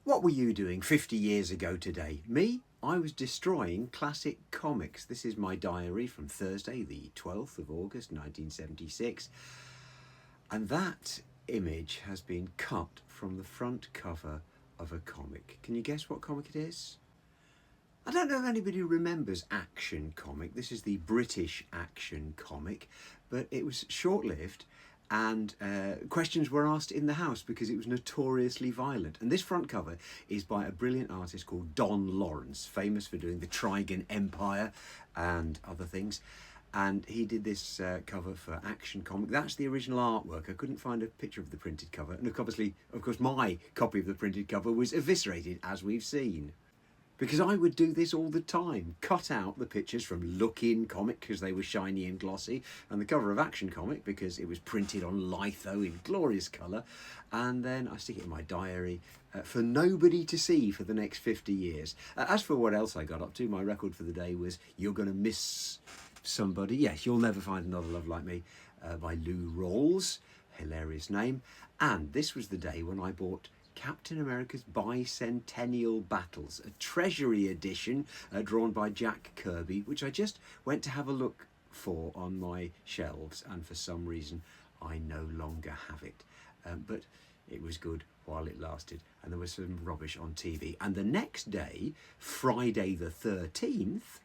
What were you doing 50 years ago today? Me? I was destroying classic comics. This is my diary from Thursday, the 12th of August 1976. And that image has been cut from the front cover of a comic. Can you guess what comic it is? I don't know if anybody remembers Action Comic. This is the British Action Comic, but it was short-lived and questions were asked in the house because it was notoriously violent. And this front cover is by a brilliant artist called Don Lawrence, famous for doing the Trigon Empire and other things. And he did this cover for Action Comic. That's the original artwork. I couldn't find a picture of the printed cover. And of course, my copy of the printed cover was eviscerated, as we've seen. Because I would do this all the time, cut out the pictures from Look-In Comic because they were shiny and glossy, and the cover of Action Comic because it was printed on litho in glorious colour, and then I stick it in my diary for nobody to see for the next 50 years. As for what else I got up to, my record for the day was You're Gonna Miss Somebody. Yes, You'll Never Find Another Love Like Me by Lou Rawls, hilarious name. And this was the day when I bought Captain America's Bicentennial Battles, a treasury edition drawn by Jack Kirby, which I just went to have a look for on my shelves, and for some reason I no longer have it. But it was good while it lasted, and there was some rubbish on TV. And the next day, Friday the 13th,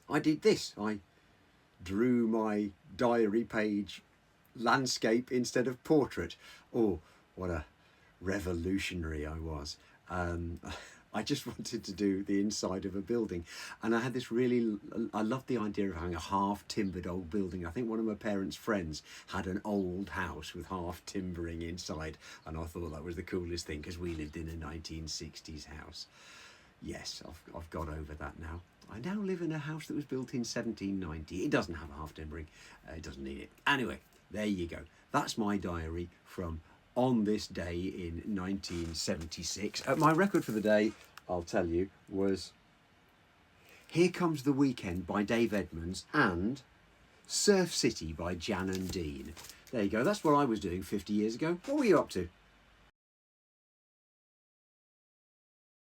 I did this. I drew my diary page landscape instead of portrait. Oh, what a revolutionary I was. I just wanted to do the inside of a building, and I had this I loved the idea of having a half timbered old building. I think one of my parents' friends had an old house with half timbering inside, and I thought that was the coolest thing because we lived in a 1960s house. Yes, I've got over that now. I now live in a house that was built in 1790. It doesn't have a half timbering, it doesn't need it. Anyway, there you go. That's my diary from on this day in 1976. My record for the day, I'll tell you, was Here Comes the Weekend by Dave Edmunds and Surf City by Jan and Dean. There you go, that's what I was doing 50 years ago. What were you up to?